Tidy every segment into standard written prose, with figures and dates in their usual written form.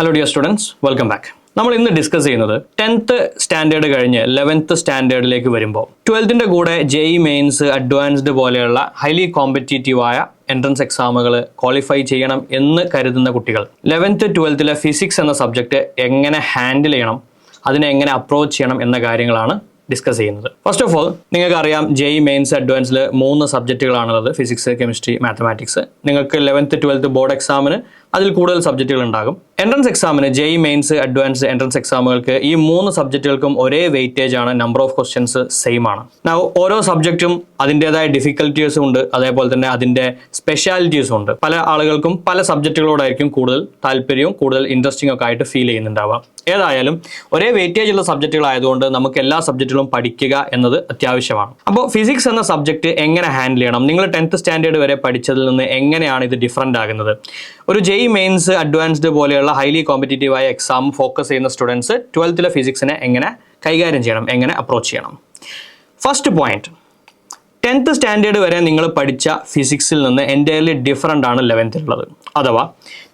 Hello dear students, welcome back. നമ്മൾ ഇന്ന് discuss ചെയ്യുന്നത് 10th സ്റ്റാൻഡേർഡ് കഴിഞ്ഞ് 11th സ്റ്റാൻഡേർഡിലേക്ക് വരുമ്പോൾ 12ന്റെ കൂടെ JEE മെയിൻസ് അഡ്വാൻസ്ഡ് പോലെയുള്ള ഹൈലി കോമ്പറ്റീറ്റീവ് ആയ എൻട്രൻസ് എക്സാമുകൾ ക്വാളിഫൈ ചെയ്യണം എന്ന് കരുതുന്ന കുട്ടികൾ 11th 12ലെ ഫിസിക്സ് എന്ന സബ്ജക്റ്റ് എങ്ങനെ ഹാൻഡിൽ ചെയ്യണം, അതിനെ എങ്ങനെ അപ്രോച്ച് ചെയ്യണം എന്ന കാര്യങ്ങളാണ് ഡിസ്കസ് ചെയ്യുന്നത്. ഫസ്റ്റ് ഓഫ് ഓൾ നിങ്ങൾക്ക് അറിയാം JEE മെയിൻസ് അഡ്വാൻസിൽ 3 സബ്ജക്റ്റുകളാണുള്ളത്, ഫിസിക്സ്, കെമിസ്ട്രി, മാത്തമാറ്റിക്സ്. നിങ്ങൾക്ക് 11th 12th ബോർഡ് എക്സാമിന് അതിൽ കൂടുതൽ സബ്ജക്റ്റുകൾ ഉണ്ടാകും. എൻട്രൻസ് എക്സാമിന് JEE മെയിൻസ് അഡ്വാൻസ് എൻട്രൻസ് എക്സാമുകൾക്ക് ഈ 3 സബ്ജക്റ്റുകൾക്കും ഒരേ വെയിറ്റേജ് ആണ്, നമ്പർ ഓഫ് ക്വസ്റ്റ്യൻസ് സെയിം ആണ്. ഓരോ സബ്ജക്റ്റും അതിൻ്റെതായ ഡിഫിക്കൽറ്റീസും ഉണ്ട്, അതേപോലെ തന്നെ അതിൻ്റെ സ്പെഷ്യാലിറ്റീസും ഉണ്ട്. പല ആളുകൾക്കും പല സബ്ജക്റ്റുകളോടായിരിക്കും കൂടുതൽ താല്പര്യവും കൂടുതൽ ഇൻട്രസ്റ്റിംഗ് ഒക്കെ ആയിട്ട് ഫീൽ ചെയ്യുന്നുണ്ടാവാം. ഏതായാലും ഒരേ വെയിറ്റേജ് ഉള്ള സബ്ജക്റ്റുകളായതുകൊണ്ട് നമുക്ക് എല്ലാ സബ്ജക്റ്റുകളും പഠിക്കുക എന്നത് അത്യാവശ്യമാണ്. അപ്പോൾ ഫിസിക്സ് എന്ന സബ്ജക്റ്റ് എങ്ങനെ ഹാൻഡിൽ ചെയ്യണം, നിങ്ങൾ 10th സ്റ്റാൻഡേർഡ് വരെ പഠിച്ചതിൽ നിന്ന് എങ്ങനെയാണ് ഇത് ഡിഫറൻ്റ് ആകുന്നത്? ഒരു JEE മെയിൻസ് അഡ്വാൻസ്ഡ് പോലെയുള്ള ഹൈലി കോമ്പറ്റീറ്റീവ് ആയ എക്സാം ഫോക്കസ് ചെയ്യുന്ന സ്റ്റുഡൻസ് 12th ഫിസിക്സിനെ എങ്ങനെ കൈകാര്യം ചെയ്യണം, എങ്ങനെ അപ്രോച്ച് ചെയ്യണം? ഫസ്റ്റ് പോയിന്റ്, 10th സ്റ്റാൻഡേർഡ് വരെ നിങ്ങൾ പഠിച്ച ഫിസിക്സിൽ നിന്ന് എൻറ്റയർലി ഡിഫറൻ്റ് ആണ് 11th ഉള്ളത്. അഥവാ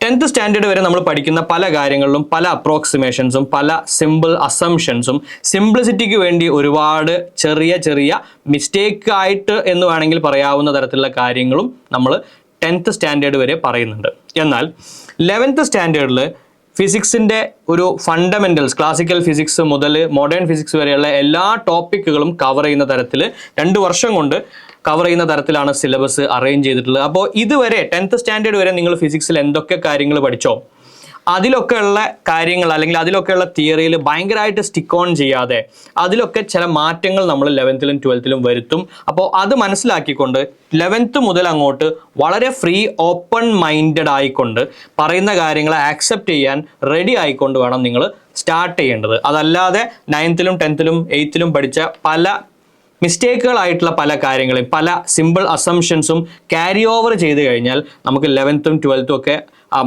10th സ്റ്റാൻഡേർഡ് വരെ നമ്മൾ പഠിക്കുന്ന പല കാര്യങ്ങളിലും പല അപ്രോക്സിമേഷൻസും പല സിമ്പിൾ അസംഷൻസും സിംപ്ലിസിറ്റിക്ക് വേണ്ടി ഒരുപാട് ചെറിയ ചെറിയ മിസ്റ്റേക്ക് ആയിട്ട് എന്ന് വേണമെങ്കിൽ പറയാവുന്ന തരത്തിലുള്ള കാര്യങ്ങളും നമ്മൾ 10th സ്റ്റാൻഡേർഡ് വരെ പറയുന്നുണ്ട്. എന്നാൽ 11th സ്റ്റാൻഡേർഡിൽ ഫിസിക്സിൻ്റെ ഒരു ഫണ്ടമെന്റൽസ്, ക്ലാസിക്കൽ ഫിസിക്സ് മുതൽ മോഡേൺ ഫിസിക്സ് വരെയുള്ള എല്ലാ ടോപ്പിക്കുകളും കവർ ചെയ്യുന്ന തരത്തിൽ 2 വർഷം കൊണ്ട് കവർ ചെയ്യുന്ന തരത്തിലാണ് സിലബസ് അറേഞ്ച് ചെയ്തിട്ടുള്ളത്. അപ്പോൾ ഇതുവരെ 10th സ്റ്റാൻഡേർഡ് വരെ നിങ്ങൾ ഫിസിക്സിൽ എന്തൊക്കെ കാര്യങ്ങൾ പഠിച്ചോ അതിലൊക്കെയുള്ള കാര്യങ്ങൾ അല്ലെങ്കിൽ അതിലൊക്കെയുള്ള തിയറിയിൽ ഭയങ്കരമായിട്ട് സ്റ്റിക്ക് ഓൺ ചെയ്യാതെ അതിലൊക്കെ ചില മാറ്റങ്ങൾ നമ്മൾ 11th 12th വരുത്തും. അപ്പോൾ അത് മനസ്സിലാക്കിക്കൊണ്ട് 11th മുതൽ അങ്ങോട്ട് വളരെ ഫ്രീ ഓപ്പൺ മൈൻഡഡ് ആയിക്കൊണ്ട് പറയുന്ന കാര്യങ്ങളെ ആക്സെപ്റ്റ് ചെയ്യാൻ റെഡി ആയിക്കൊണ്ട് വേണം നിങ്ങൾ സ്റ്റാർട്ട് ചെയ്യേണ്ടത്. അതല്ലാതെ 9th 10th 8th പഠിച്ച പല മിസ്റ്റേക്കുകളായിട്ടുള്ള പല കാര്യങ്ങളും പല സിമ്പിൾ അസംഷൻസും ക്യാരി ഓവർ ചെയ്ത് കഴിഞ്ഞാൽ നമുക്ക് 11th 12th ഒക്കെ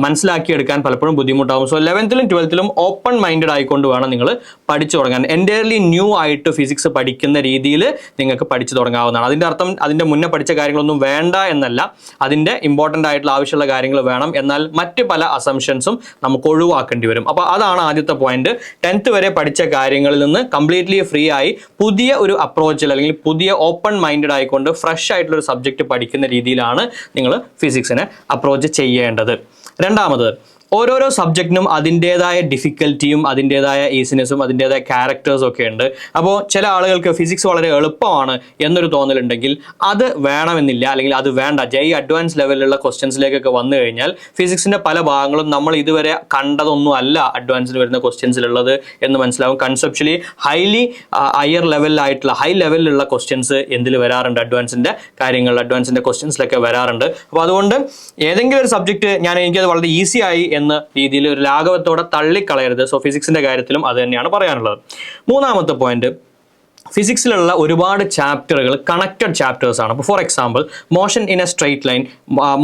മനസ്സിലാക്കിയെടുക്കാൻ പലപ്പോഴും ബുദ്ധിമുട്ടാകും. So 11th 12th open minded ആയിക്കൊണ്ട് വേണം നിങ്ങൾ പഠിച്ചു തുടങ്ങാൻ. എൻറ്റയർലി ന്യൂ ആയിട്ട് ഫിസിക്സ് പഠിക്കുന്ന രീതിയിൽ നിങ്ങൾക്ക് പഠിച്ചു തുടങ്ങാവുന്നതാണ്. അതിൻ്റെ അർത്ഥം അതിൻ്റെ മുന്നേ പഠിച്ച കാര്യങ്ങളൊന്നും വേണ്ട എന്നല്ല, അതിൻ്റെ ഇമ്പോർട്ടൻ്റ് ആയിട്ടുള്ള ആവശ്യമുള്ള കാര്യങ്ങൾ വേണം, എന്നാൽ മറ്റ് പല അസംഷൻസും നമുക്ക് ഒഴിവാക്കേണ്ടി വരും. അപ്പോൾ അതാണ് ആദ്യത്തെ പോയിന്റ്. 10th വരെ പഠിച്ച കാര്യങ്ങളിൽ നിന്ന് കംപ്ലീറ്റ്ലി ഫ്രീ ആയി പുതിയ ഒരു അപ്രോച്ചിൽ അല്ലെങ്കിൽ പുതിയ ഓപ്പൺ മൈൻഡഡ് ആയിക്കൊണ്ട് ഫ്രഷ് ആയിട്ടുള്ള ഒരു സബ്ജക്റ്റ് പഠിക്കുന്ന രീതിയിലാണ് നിങ്ങൾ ഫിസിക്സിനെ അപ്രോച്ച് ചെയ്യേണ്ടത്. രണ്ടാമത്, ഓരോരോ സബ്ജക്റ്റിനും അതിൻ്റേതായ ഡിഫിക്കൽറ്റിയും അതിൻ്റേതായ ഈസിനെസ്സും അതിൻ്റേതായ ക്യാരക്ടേഴ്സും ഒക്കെ ഉണ്ട്. അപ്പോൾ ചില ആളുകൾക്ക് ഫിസിക്സ് വളരെ എളുപ്പമാണ് എന്നൊരു തോന്നലുണ്ടെങ്കിൽ അത് വേണമെന്നില്ല, അല്ലെങ്കിൽ അത് വേണ്ട. JEE അഡ്വാൻസ് ലെവലിലുള്ള ക്വസ്റ്റ്യൻസിലേക്കൊക്കെ വന്നു കഴിഞ്ഞാൽ ഫിസിക്സിൻ്റെ പല ഭാഗങ്ങളും നമ്മൾ ഇതുവരെ കണ്ടതൊന്നും അല്ല അഡ്വാൻസിൽ വരുന്ന ക്വസ്റ്റ്യൻസിലുള്ളത് എന്ന് മനസ്സിലാവും. കൺസെപ്ച്വലി ഹൈലി ഹയർ ലെവലിലായിട്ടുള്ള ഹൈ ലെവലിലുള്ള ക്വസ്റ്റ്യൻസ് എന്തിൽ വരാറുണ്ട്, അഡ്വാൻസിൻ്റെ കാര്യങ്ങൾ അഡ്വാൻസിൻ്റെ ക്വസ്റ്റ്യൻസിലൊക്കെ വരാറുണ്ട്. അപ്പോൾ അതുകൊണ്ട് ഏതെങ്കിലും ഒരു സബ്ജക്റ്റ് എനിക്കത് വളരെ ഈസി ആയി എന്ന രീതിയിൽ ഒരു ലാഘവത്തോടെ തള്ളിക്കളയരുത്. സോ ഫിസിക്സിന്റെ കാര്യത്തിലും അത് തന്നെയാണ് പറയാനുള്ളത്. മൂന്നാമത്തെ പോയിന്റ്, ഫിസിക്സിലുള്ള ഒരുപാട് ചാപ്റ്ററുകൾ കണക്റ്റഡ് ചാപ്റ്റേഴ്സ് ആണ്. അപ്പോൾ for example motion in a straight line,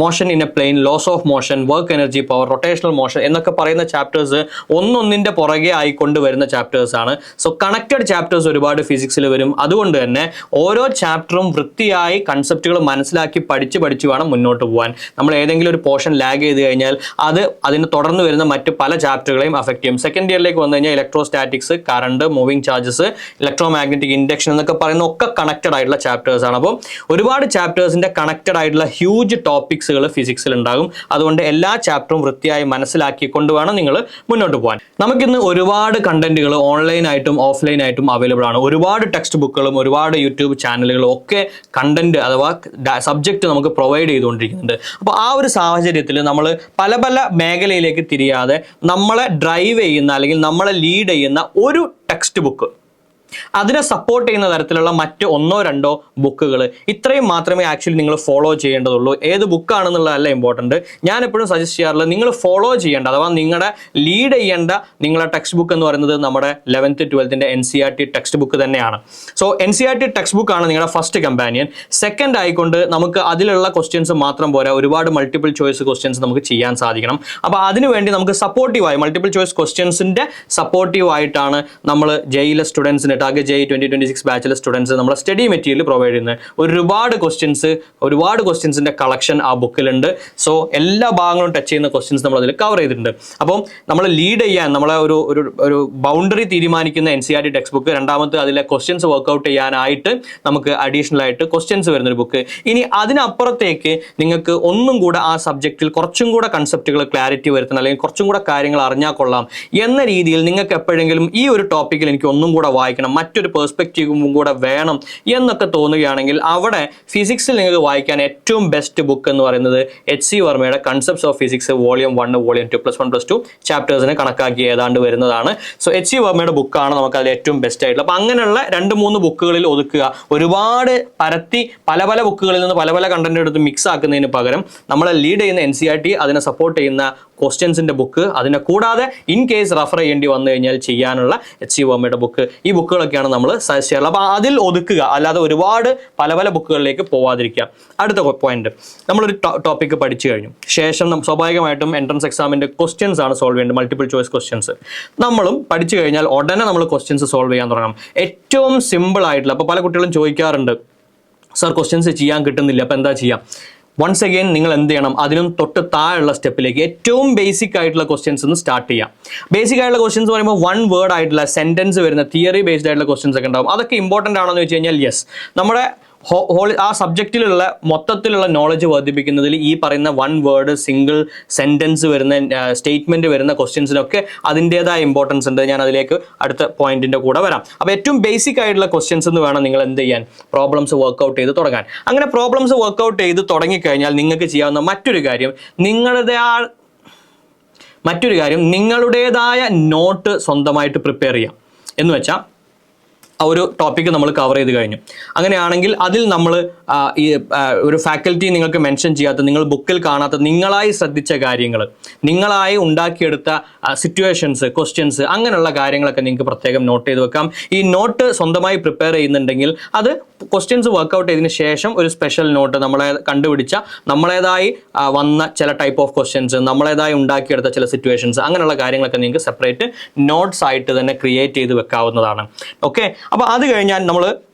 motion in a plane, laws of motion, work energy, power, rotational motion എന്നൊക്കെ പറയുന്ന ചാപ്റ്റേഴ്സ് ഒന്നൊന്നിൻ്റെ പുറകെ ആയിക്കൊണ്ട് വരുന്ന ചാപ്റ്റേഴ്സ് ആണ്. സോ കണക്റ്റഡ് ചാപ്റ്റേഴ്സ് ഒരുപാട് ഫിസിക്സിൽ വരും. അതുകൊണ്ട് തന്നെ ഓരോ ചാപ്റ്ററും വൃത്തിയായി കൺസെപ്റ്റുകൾ മനസ്സിലാക്കി പഠിച്ച് വേണം മുന്നോട്ട് പോകാൻ. നമ്മൾ ഏതെങ്കിലും ഒരു പോർഷൻ ലാഗ് ചെയ്ത് കഴിഞ്ഞാൽ അത് അതിന് തുടർന്ന് വരുന്ന മറ്റ് പല ചാപ്റ്ററുകളെയും അഫക്റ്റ് ചെയ്യും. സെക്കൻഡ് ഇയറിലേക്ക് വന്നു കഴിഞ്ഞാൽ electrostatics, current, moving charges, electromagnetic induction എന്നൊക്കെ പറയുന്ന ഒക്കെ കണക്റ്റഡ് ആയിട്ടുള്ള ചാപ്റ്റേഴ്സ് ആണ്. അപ്പോൾ ഒരുപാട് ചാപ്റ്റേഴ്സിന്റെ കണക്റ്റഡ് ആയിട്ടുള്ള ഹ്യൂജ് ടോപ്പിക്സുകൾ ഫിസിക്സിൽ ഉണ്ടാകും. അതുകൊണ്ട് എല്ലാ ചാപ്റ്ററും വൃത്തിയായി മനസ്സിലാക്കിക്കൊണ്ട് വേണം നിങ്ങൾ മുന്നോട്ട് പോകാൻ. നമുക്കിന്ന് ഒരുപാട് കണ്ടന്റുകൾ ഓൺലൈനായിട്ടും ഓഫ്ലൈനായിട്ടും അവൈലബിൾ ആണ്. ഒരുപാട് ടെക്സ്റ്റ് ബുക്കുകളും ഒരുപാട് യൂട്യൂബ് ചാനലുകളും ഒക്കെ കണ്ടന്റ് അഥവാ സബ്ജക്റ്റ് നമുക്ക് പ്രൊവൈഡ് ചെയ്തുകൊണ്ടിരിക്കുന്നുണ്ട്. അപ്പോൾ ആ ഒരു സാഹചര്യത്തിൽ നമ്മൾ പല പല മേഖലയിലേക്ക് തിരിയാതെ നമ്മളെ ഡ്രൈവ് ചെയ്യുന്ന അല്ലെങ്കിൽ നമ്മളെ ലീഡ് ചെയ്യുന്ന ഒരു ടെക്സ്റ്റ് ബുക്ക്, അതിനെ സപ്പോർട്ട് ചെയ്യുന്ന തരത്തിലുള്ള മറ്റ് 1-2 ബുക്കുകൾ, ഇത്രയും മാത്രമേ ആക്ച്വലി നിങ്ങൾ ഫോളോ ചെയ്യേണ്ടതുള്ളൂ. ഏത് ബുക്കാണെന്നുള്ളതല്ല ഇമ്പോർട്ടൻറ്റ്. ഞാൻ എപ്പോഴും സജസ്റ്റ് ചെയ്യാറുള്ളത് നിങ്ങൾ ഫോളോ ചെയ്യേണ്ട അഥവാ നിങ്ങളുടെ ലീഡ് ചെയ്യേണ്ട നിങ്ങളുടെ ടെക്സ്റ്റ് ബുക്ക് എന്ന് പറയുന്നത് നമ്മുടെ 11th 12th NCERT text book തന്നെയാണ്. സോ NCERT ടെക്സ്റ്റ് ബുക്കാണ് നിങ്ങളുടെ ഫസ്റ്റ് കമ്പാനിയൻ. സെക്കൻഡ് ആയിക്കൊണ്ട് നമുക്ക് അതിലുള്ള ക്വസ്റ്റ്യൻസ് മാത്രം പോരാ, ഒരുപാട് മൾട്ടിപ്പിൾ ചോയ്സ് ക്വസ്റ്റ്യൻസ് നമുക്ക് ചെയ്യാൻ സാധിക്കണം. അപ്പോൾ അതിനുവേണ്ടി നമുക്ക് സപ്പോർട്ടീവായി മൾട്ടിപ്പിൾ ചോയ്സ് ക്വസ്റ്റ്യൻസിൻ്റെ സപ്പോർട്ടീവ് ആയിട്ടാണ് നമ്മൾ JEE സ്റ്റുഡൻസിന് ടാർഗറ്റ് JEE 2026 ബാച്ചിലെ സ്റ്റുഡൻസ് നമ്മളെ സ്റ്റഡി മെറ്റീരിയൽ പ്രൊവൈഡ് ചെയ്യുന്നത്. ഒരുപാട് ക്വസ്റ്റ്യൻസിന്റെ കളക്ഷൻ ആ ബുക്കിലുണ്ട്. സോ എല്ലാ ഭാഗങ്ങളും ടച്ച് ചെയ്യുന്ന ക്വസ്റ്റ്യൻസ് നമ്മൾ അതിൽ കവർ ചെയ്തിട്ടുണ്ട്. അപ്പം നമ്മൾ ലീഡ് ചെയ്യാൻ നമ്മളെ ഒരു ബൗണ്ടറി തീരുമാനിക്കുന്ന NCERT ടെക്സ്റ്റ് ബുക്ക്, രണ്ടാമത്തെ അതിലെ ക്വസ്റ്റ്യൻസ് വർക്ക്ഔട്ട് ചെയ്യാനായിട്ട് നമുക്ക് അഡീഷണൽ ആയിട്ട് ക്വസ്റ്റ്യൻസ് വരുന്നൊരു ബുക്ക്. ഇനി അതിനപ്പുറത്തേക്ക് നിങ്ങൾക്ക് ഒന്നും കൂടെ ആ സബ്ജക്റ്റിൽ കുറച്ചും കൂടെ കൺസെപ്റ്റുകൾ ക്ലാരിറ്റി വരുത്തണം, അല്ലെങ്കിൽ കുറച്ചും കൂടെ കാര്യങ്ങൾ അറിഞ്ഞാൽ കൊള്ളാം എന്ന രീതിയിൽ നിങ്ങൾക്ക് എപ്പോഴെങ്കിലും ഈ ഒരു ടോപ്പിക്കിൽ എനിക്ക് ഒന്നും കൂടെ വായിക്കണം, മറ്റൊരു പെർസ്പെക്റ്റീവും കൂടെ വേണം എന്നൊക്കെ തോന്നുകയാണെങ്കിൽ അവിടെ ഫിസിക്സിൽ നിങ്ങൾക്ക് വായിക്കാൻ ഏറ്റവും ബെസ്റ്റ് ബുക്ക് എന്ന് പറയുന്നത് HC വർമ്മയുടെ concepts of physics volume 1, volume 2, +1, +2 ചാപ്റ്റേഴ്സിനെ കണക്കാക്കി ഏതാണ്ട് വരുന്നതാണ്. സോ HC വർമ്മയുടെ ബുക്കാണ് നമുക്ക് അതിൽ ഏറ്റവും ബെസ്റ്റ് ആയിട്ടുള്ള. അപ്പോൾ അങ്ങനെയുള്ള 2-3 ബുക്കുകളിൽ ഒതുക്കുക. ഒരുപാട് പരത്തി പല ബുക്കുകളിൽ നിന്ന് പല കണ്ടന്റ് എടുത്ത് മിക്സ് ആക്കുന്നതിന് പകരം നമ്മളെ ലീഡ് ചെയ്യുന്ന NCERT അതിനെ സപ്പോർട്ട് ചെയ്യുന്ന ക്വസ്റ്റ്യൻസിന്റെ ബുക്ക്, അതിനെ കൂടാതെ ഇൻ കേസ് റെഫർ ചെയ്യേണ്ടി വന്നു കഴിഞ്ഞാൽ ചെയ്യാനുള്ള HC വർമ്മയുടെ ബുക്ക്, ഈ ബുക്കുകളൊക്കെയാണ് നമ്മൾ സജസ്റ്റ് ചെയ്യാറുള്ളത്. അപ്പോൾ അതിൽ ഒതുക്കുക, അല്ലാതെ ഒരുപാട് പല ബുക്കുകളിലേക്ക് പോവാതിരിക്കുക. അടുത്ത പോയിന്റ്, നമ്മളൊരു ടോപ്പിക്ക് പഠിച്ചു കഴിഞ്ഞു ശേഷം സ്വാഭാവികമായിട്ടും എൻട്രൻസ് എക്സാമിന്റെ ക്വസ്റ്റ്യൻസ് ആണ് സോൾവ് ചെയ്യേണ്ടത്, മൾട്ടിപ്പിൾ ചോയ്സ് ക്വസ്റ്റ്യൻസ്. നമ്മളും പഠിച്ചു കഴിഞ്ഞാൽ ഉടനെ നമ്മൾ ക്വസ്റ്റ്യൻസ് സോൾവ് ചെയ്യാൻ തുടങ്ങണം. ഏറ്റവും സിമ്പിൾ ആയിട്ടുള്ള, അപ്പോൾ പല കുട്ടികളും ചോദിക്കാറുണ്ട്, സർ ക്വസ്റ്റ്യൻസ് ചെയ്യാൻ കിട്ടുന്നില്ല, അപ്പോൾ എന്താ ചെയ്യാം? വൺസ് അഗെയിൻ നിങ്ങൾ എന്ത് ചെയ്യണം, അതിനും തൊട്ട് താഴെയുള്ള സ്റ്റെപ്പിലേക്ക് ഏറ്റവും ബേസിക് ആയിട്ടുള്ള ക്വസ്റ്റ്യൻസ് ഒന്ന് സ്റ്റാർട്ട് ചെയ്യാം. ബേസിക് ആയിട്ടുള്ള ക്വസ്റ്റ്യൻസ് പറയുമ്പോൾ 1 വേർഡ് ആയിട്ടുള്ള സെന്റൻസ് വരുന്ന തിയറി ബേസ്ഡ് ആയിട്ടുള്ള ക്വസ്റ്റ്യൻസ് ഒക്കെ ഉണ്ടാവും. അതൊക്കെ ഇമ്പോർട്ടൻ്റ് ആണെന്ന് വെച്ച് കഴിഞ്ഞാൽ യെസ്, നമ്മുടെ ആ സബ്ജക്റ്റിലുള്ള മൊത്തത്തിലുള്ള നോളജ് വർദ്ധിപ്പിക്കുന്നതിൽ ഈ പറയുന്ന 1 വേർഡ് സിംഗിൾ സെന്റൻസ് വരുന്ന സ്റ്റേറ്റ്മെന്റ് വരുന്ന ക്വസ്റ്റ്യൻസിനൊക്കെ അതിൻ്റെതായ ഇമ്പോർട്ടൻസ് ഉണ്ട്. ഞാൻ അതിലേക്ക് അടുത്ത പോയിന്റിന്റെ കൂടെ വരാം. അപ്പോൾ ഏറ്റവും ബേസിക് ആയിട്ടുള്ള ക്വസ്റ്റ്യൻസ് എന്ന് വേണം നിങ്ങൾ എന്ത് ചെയ്യാൻ, പ്രോബ്ലംസ് വർക്ക്ഔട്ട് ചെയ്ത് തുടങ്ങാൻ. അങ്ങനെ പ്രോബ്ലംസ് വർക്ക്ഔട്ട് ചെയ്ത് തുടങ്ങിക്കഴിഞ്ഞാൽ നിങ്ങൾക്ക് ചെയ്യാവുന്ന മറ്റൊരു കാര്യം നിങ്ങളുടേതായ നോട്ട് സ്വന്തമായിട്ട് പ്രിപ്പയർ ചെയ്യാം. എന്ന് വെച്ചാൽ ആ ഒരു ടോപ്പിക്ക് നമ്മൾ കവർ ചെയ്ത് കഴിഞ്ഞു. അങ്ങനെയാണെങ്കിൽ അതിൽ നമ്മൾ ഈ ഒരു ഫാക്കൽറ്റി നിങ്ങൾക്ക് മെൻഷൻ ചെയ്യാത്ത, നിങ്ങൾ ബുക്കിൽ കാണാത്ത, നിങ്ങളായി ശ്രദ്ധിച്ച കാര്യങ്ങൾ, നിങ്ങളായി ഉണ്ടാക്കിയെടുത്ത സിറ്റുവേഷൻസ്, ക്വസ്റ്റ്യൻസ്, അങ്ങനെയുള്ള കാര്യങ്ങളൊക്കെ നിങ്ങൾക്ക് പ്രത്യേകം നോട്ട് ചെയ്ത് വെക്കാം. ഈ നോട്ട് സ്വന്തമായി പ്രിപ്പയർ ചെയ്യുന്നുണ്ടെങ്കിൽ അത് ക്വസ്റ്റ്യൻസ് വർക്ക്ഔട്ട് ചെയ്തതിന് ശേഷം ഒരു സ്പെഷ്യൽ നോട്ട്, നമ്മളെ കണ്ടുപിടിച്ച നമ്മളേതായി വന്ന ചില ടൈപ്പ് ഓഫ് ക്വസ്റ്റ്യൻസ്, നമ്മളേതായി ഉണ്ടാക്കിയെടുത്ത ചില സിറ്റുവേഷൻസ്, അങ്ങനെയുള്ള കാര്യങ്ങളൊക്കെ നിങ്ങൾക്ക് സെപ്പറേറ്റ് നോട്ട്സ് ആയിട്ട് തന്നെ ക്രിയേറ്റ് ചെയ്ത് വെക്കാവുന്നതാണ്. ഓക്കെ, അപ്പോൾ അത് കഴിഞ്ഞാൽ നമ്മൾ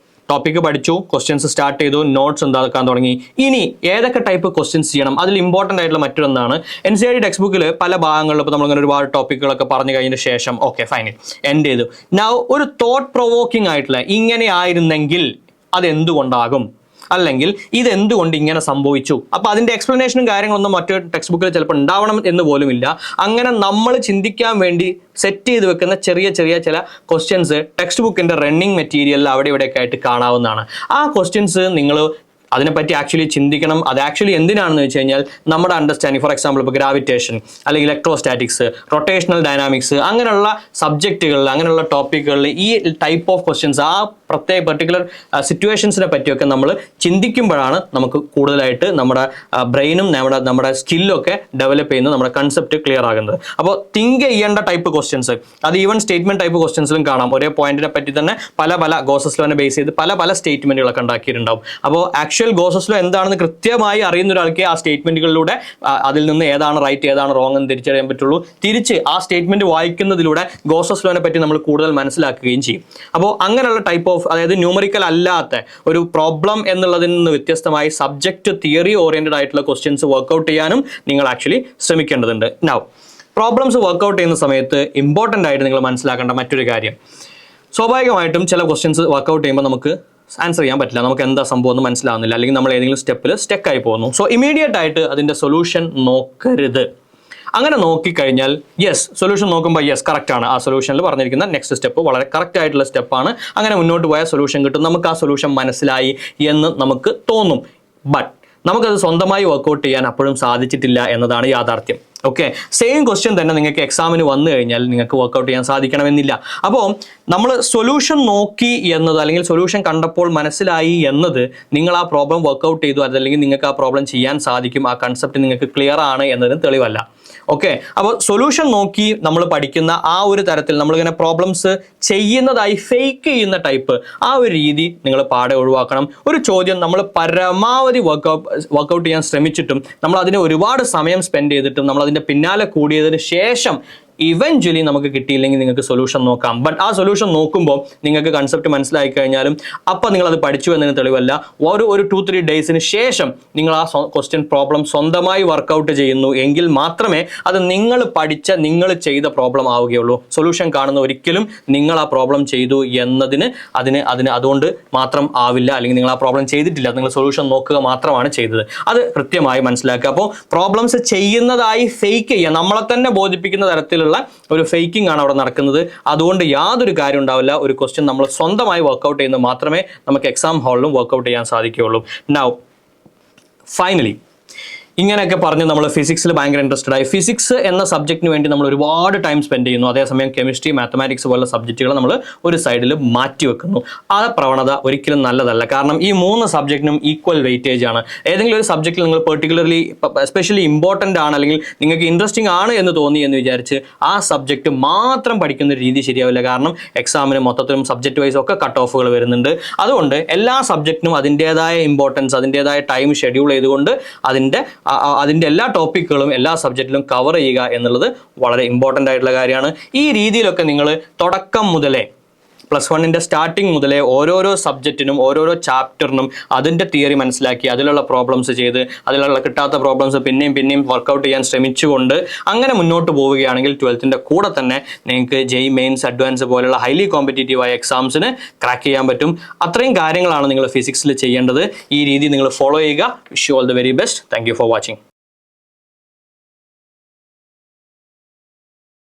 ടോപ്പിക്ക് പഠിച്ചു, ക്വസ്റ്റ്യൻസ് സ്റ്റാർട്ട് ചെയ്തു, നോട്ട്സ് ഉണ്ടാക്കാൻ തുടങ്ങി. ഇനി ഏതൊക്കെ ടൈപ്പ് ക്വസ്റ്റ്യൻസ് ചെയ്യണം, അതിൽ ഇമ്പോർട്ടൻ്റ് ആയിട്ടുള്ള മറ്റൊന്നാണ് NCERT ടെക്സ്റ്റ് ബുക്കിൽ പല ഭാഗങ്ങളിലും ഇപ്പോൾ നമ്മളിങ്ങനെ ഒരുപാട് ടോപ്പിക്കുകളൊക്കെ പറഞ്ഞു കഴിഞ്ഞതിന് ശേഷം ഓക്കെ ഫൈൻ എൻഡ് ചെയ്തു. നൗ ഒരു തോട്ട് പ്രൊവോക്കിംഗ് ആയിട്ടുള്ള, ഇങ്ങനെ ആയിരുന്നെങ്കിൽ അതെന്തുകൊണ്ടാകും, അല്ലെങ്കിൽ ഇതെന്തുകൊണ്ട് ഇങ്ങനെ സംഭവിച്ചു, അപ്പോൾ അതിൻ്റെ എക്സ്പ്ലനേഷനും കാര്യങ്ങളൊന്നും മറ്റു ടെക്സ്റ്റ് ബുക്കിൽ ചിലപ്പോൾ ഉണ്ടാവണം എന്ന് പോലുമില്ല. അങ്ങനെ നമ്മൾ ചിന്തിക്കാൻ വേണ്ടി സെറ്റ് ചെയ്ത് വെക്കുന്ന ചെറിയ ചില ക്വസ്റ്റ്യൻസ് ടെക്സ്റ്റ് ബുക്കിൻ്റെ റണ്ണിങ് മെറ്റീരിയലിൽ അവിടെ ഇവിടെയൊക്കെ ആയിട്ട് കാണാവുന്നതാണ്. ആ ക്വസ്റ്റ്യൻസ് നിങ്ങൾ അതിനെപ്പറ്റി ആക്ച്വലി ചിന്തിക്കണം. അത് ആക്ച്വലി എന്തിനാണെന്ന് വെച്ച് കഴിഞ്ഞാൽ നമ്മുടെ അണ്ടർസ്റ്റാൻഡിങ്, ഫോർ എക്സാമ്പിൾ ഇപ്പോൾ ഗ്രാവിറ്റേഷൻ അല്ലെങ്കിൽ ഇലക്ട്രോസ്റ്റാറ്റിക്സ്, റൊട്ടേഷണൽ ഡൈനാമിക്സ്, അങ്ങനെയുള്ള സബ്ജക്റ്റുകളിൽ, അങ്ങനെയുള്ള ടോപ്പിക്കുകളിൽ ഈ ടൈപ്പ് ഓഫ് ക്വസ്റ്റ്യൻസ്, ആ പർട്ടിക്കുലർ സിറ്റുവേഷൻസിനെ പറ്റിയൊക്കെ നമ്മൾ ചിന്തിക്കുമ്പോഴാണ് നമുക്ക് കൂടുതലായിട്ട് നമ്മുടെ ബ്രെയിനും നമ്മുടെ സ്കില്ലൊക്കെ ഡെവലപ്പ് ചെയ്യുന്നത്, നമ്മുടെ കൺസെപ്റ്റ് ക്ലിയർ ആകുന്നത്. അപ്പോൾ തിങ്ക് ചെയ്യേണ്ട ടൈപ്പ് ക്വസ്റ്റ്യൻസ്, അത് ഈവൻ സ്റ്റേറ്റ്മെന്റ് ടൈപ്പ് ക്വസ്റ്റ്യൻസിലും കാണാം. ഒരേ പോയിന്റിനെ പറ്റി തന്നെ പല ഗോസസ് ലോനെ ബേസ് ചെയ്ത് പല സ്റ്റേറ്റ്മെന്റുകളൊക്കെ ഉണ്ടാക്കിയിട്ടുണ്ടാവും. അപ്പോൾ ആക്ച്വൽ ഗോസസ് ലോ എന്താണെന്ന് കൃത്യമായി അറിയുന്ന ഒരാൾക്ക് ആ സ്റ്റേറ്റ്മെന്റുകളിലൂടെ അതിൽ നിന്ന് ഏതാണ് റൈറ്റ് ഏതാണ് റോങ് എന്ന് തിരിച്ചറിയാൻ പറ്റുള്ളൂ. തിരിച്ച് ആ സ്റ്റേറ്റ്മെന്റ് വായിക്കുന്നതിലൂടെ ഗോസസ് ലോനെ പറ്റി നമ്മൾ കൂടുതൽ മനസ്സിലാക്കുകയും ചെയ്യും. അപ്പോൾ അങ്ങനെയുള്ള ടൈപ്പ് ഓഫ്, അതായത് ന്യൂമറിക്കൽ അല്ലാത്ത ഒരു പ്രോബ്ലം എന്നുള്ളതിൽ നിന്ന് വ്യത്യസ്തമായി സബ്ജക്റ്റ് തിയറി ഓറിയന്റഡ് ആയിട്ടുള്ള ക്വസ്റ്റ്യൻസ് വർക്ക്ഔട്ട് ചെയ്യാനും നിങ്ങൾ ആക്ച്വലി ശ്രമിക്കേണ്ടതുണ്ട്. നൗ പ്രോബ്ലംസ് വർക്ക്ഔട്ട് ചെയ്യുന്ന സമയത്ത് ഇമ്പോർട്ടൻ്റ് ആയിട്ട് നിങ്ങൾ മനസ്സിലാക്കേണ്ട മറ്റൊരു കാര്യം, സ്വാഭാവികമായിട്ടും ചില ക്വസ്റ്റ്യൻസ് വർക്ക്ഔട്ട് ചെയ്യുമ്പോൾ നമുക്ക് ആൻസർ ചെയ്യാൻ പറ്റില്ല, നമുക്ക് എന്താ സംഭവം എന്ന് മനസ്സിലാവുന്നില്ല, അല്ലെങ്കിൽ നമ്മൾ ഏതെങ്കിലും സ്റ്റെപ്പിൽ സ്റ്റെക്കായി പോകുന്നു. സോ ഇമീഡിയറ്റ് ആയിട്ട് അതിൻ്റെ സൊല്യൂഷൻ നോക്കരുത്. അങ്ങനെ നോക്കിക്കഴിഞ്ഞാൽ സൊല്യൂഷൻ നോക്കുമ്പോൾ കറക്റ്റ് ആണ്, ആ സൊല്യൂഷനിൽ പറഞ്ഞിരിക്കുന്ന നെക്സ്റ്റ് സ്റ്റെപ്പ് വളരെ കറക്റ്റ് ആയിട്ടുള്ള സ്റ്റെപ്പാണ്, അങ്ങനെ മുന്നോട്ട് പോയാൽ സൊല്യൂഷൻ കിട്ടും, നമുക്ക് ആ സൊല്യൂഷൻ മനസ്സിലായി എന്ന് നമുക്ക് തോന്നും. ബട്ട് നമുക്കത് സ്വന്തമായി വർക്ക്ഔട്ട് ചെയ്യാൻ അപ്പോഴും സാധിച്ചിട്ടില്ല എന്നതാണ് യാഥാർത്ഥ്യം. ഓക്കെ, സെയിം ക്വസ്റ്റ്യൻ തന്നെ നിങ്ങൾക്ക് എക്സാമിന് വന്നു കഴിഞ്ഞാൽ നിങ്ങൾക്ക് വർക്ക്ഔട്ട് ചെയ്യാൻ സാധിക്കണമെന്നില്ല. അപ്പോൾ നമ്മൾ സൊല്യൂഷൻ നോക്കി എന്നത്, അല്ലെങ്കിൽ സൊല്യൂഷൻ കണ്ടപ്പോൾ മനസ്സിലായി എന്നത് നിങ്ങൾ ആ പ്രോബ്ലം വർക്ക്ഔട്ട് ചെയ്തു, അതല്ലെങ്കിൽ നിങ്ങൾക്ക് ആ പ്രോബ്ലം ചെയ്യാൻ സാധിക്കും, ആ കൺസെപ്റ്റ് നിങ്ങൾക്ക് ക്ലിയർ ആണ് എന്നതിന് തെളിവല്ല. ഓക്കെ, അപ്പോൾ സൊല്യൂഷൻ നോക്കി നമ്മൾ പഠിക്കുന്ന ആ ഒരു തരത്തിൽ നമ്മളിങ്ങനെ പ്രോബ്ലംസ് ചെയ്യുന്നതായി ഫേക്ക് ചെയ്യുന്ന ടൈപ്പ്, ആ ഒരു രീതി നിങ്ങൾ പാടെ ഒഴിവാക്കണം. ഒരു ചോദ്യം നമ്മൾ പരമാവധി വർക്ക്ഔട്ട് ചെയ്യാൻ ശ്രമിച്ചിട്ടും നമ്മൾ അതിന് ഒരുപാട് സമയം സ്പെൻഡ് ചെയ്തിട്ടും നമ്മൾ അതിൻ്റെ പിന്നാലെ കൂടിയതിന് ശേഷം ഇവഞ്ച്വലി നമുക്ക് കിട്ടിയില്ലെങ്കിൽ നിങ്ങൾക്ക് സൊല്യൂഷൻ നോക്കാം. ബട്ട് ആ സൊല്യൂഷൻ നോക്കുമ്പോൾ നിങ്ങൾക്ക് കൺസെപ്റ്റ് മനസ്സിലായി കഴിഞ്ഞാലും അപ്പം നിങ്ങൾ അത് പഠിച്ചു എന്നതിന് തെളിവല്ല. ഒരു 2-3 ഡേയ്സിന് ശേഷം നിങ്ങൾ ആ ക്വസ്റ്റ്യൻ പ്രോബ്ലം സ്വന്തമായി വർക്കൗട്ട് ചെയ്യുന്നു എങ്കിൽ മാത്രമേ അത് നിങ്ങൾ പഠിച്ച നിങ്ങൾ ചെയ്ത പ്രോബ്ലം ആവുകയുള്ളൂ. സൊല്യൂഷൻ കാണുന്ന ഒരിക്കലും നിങ്ങൾ ആ പ്രോബ്ലം ചെയ്തു എന്നതിന് അതുകൊണ്ട് മാത്രം ആവില്ല. അല്ലെങ്കിൽ നിങ്ങൾ ആ പ്രോബ്ലം ചെയ്തിട്ടില്ല, നിങ്ങൾ സൊല്യൂഷൻ നോക്കുക മാത്രമാണ് ചെയ്തത്. അത് കൃത്യമായി മനസ്സിലാക്കുക. അപ്പോൾ പ്രോബ്ലംസ് ചെയ്യുന്നതായി ഫേക്ക് ചെയ്യുക, നമ്മളെ തന്നെ ബോധിപ്പിക്കുന്ന തരത്തിലുള്ള ഒരു ഫേക്കിംഗ് ആണ് അവിടെ നടക്കുന്നത്. അതുകൊണ്ട് യാതൊരു കാര്യം ഉണ്ടാവില്ല. ഒരു ക്വസ്റ്റ്യൻ നമ്മൾ സ്വന്തമായി വർക്കൗട്ട് ചെയ്യുന്നത് മാത്രമേ നമുക്ക് എക്സാം ഹാളിലും വർക്കൗട്ട് ചെയ്യാൻ സാധിക്കുകയുള്ളൂ. നൗ ഫൈനലി ഇങ്ങനെയൊക്കെ പറഞ്ഞ് നമ്മൾ ഫിസിക്സിൽ ഭയങ്കര ഇൻട്രസ്റ്റഡ് ആയി. ഫിസിക്സ് എന്ന സബ്ജക്റ്റിന് വേണ്ടി നമ്മൾ ഒരുപാട് ടൈം സ്പെൻഡ് ചെയ്യുന്നു. അതേസമയം കെമിസ്ട്രി, മാത്തമാറ്റിക്സ് പോലുള്ള സബ്ജക്റ്റുകൾ നമ്മൾ ഒരു സൈഡിൽ മാറ്റി വെക്കുന്നു. ആ പ്രവണത ഒരിക്കലും നല്ലതല്ല. കാരണം ഈ 3 സബ്ജക്റ്റിനും ഈക്വൽ വെയിറ്റേജ് ആണ്. ഏതെങ്കിലും ഒരു സബ്ജക്റ്റിൽ നിങ്ങൾ പെർട്ടിക്കുലർലി എസ്പെഷ്യലി ഇമ്പോർട്ടൻ്റ് ആണ്, അല്ലെങ്കിൽ നിങ്ങൾക്ക് ഇൻട്രസ്റ്റിംഗ് ആണ് എന്ന് തോന്നി എന്ന് വിചാരിച്ച് ആ സബ്ജക്റ്റ് മാത്രം പഠിക്കുന്ന രീതി ശരിയാവില്ല. കാരണം എക്സാമിന് മൊത്തത്തിലും സബ്ജക്റ്റ് വൈസ് ഒക്കെ കട്ട് ഓഫുകൾ വരുന്നുണ്ട്. അതുകൊണ്ട് എല്ലാ സബ്ജക്റ്റിനും അതിൻ്റേതായ ഇമ്പോർട്ടൻസ്, അതിൻ്റേതായ ടൈം ഷെഡ്യൂൾ ചെയ്തുകൊണ്ട് അതിൻ്റെ എല്ലാ ടോപ്പിക്കുകളും എല്ലാ സബ്ജക്റ്റിലും കവർ ചെയ്യുക എന്നുള്ളത് വളരെ ഇമ്പോർട്ടൻ്റ് ആയിട്ടുള്ള കാര്യമാണ്. ഈ രീതിയിലൊക്കെ നിങ്ങൾ തുടക്കം മുതലേ +1 സ്റ്റാർട്ടിങ് മുതലേ ഓരോരോ സബ്ജക്റ്റിനും ഓരോരോ ചാപ്റ്ററിനും അതിൻ്റെ തിയറി മനസ്സിലാക്കി അതിലുള്ള പ്രോബ്ലംസ് ചെയ്ത് അതിലുള്ള കിട്ടാത്ത പ്രോബ്ലംസ് പിന്നെയും വർക്കൗട്ട് ചെയ്യാൻ ശ്രമിച്ചുകൊണ്ട് അങ്ങനെ മുന്നോട്ട് പോവുകയാണെങ്കിൽ 12th കൂടെ തന്നെ നിങ്ങൾക്ക് JEE മെയിൻസ്, അഡ്വാൻസ് പോലുള്ള ഹൈലി കോമ്പറ്റീറ്റീവായ എക്സാംസിന് ക്രാക്ക് ചെയ്യാൻ പറ്റും. അത്രയും കാര്യങ്ങളാണ് നിങ്ങൾ ഫിസിക്സിൽ ചെയ്യേണ്ടത്. ഈ രീതി നിങ്ങൾ ഫോളോ ചെയ്യുക. Wish you all the very best. Thank you for watching.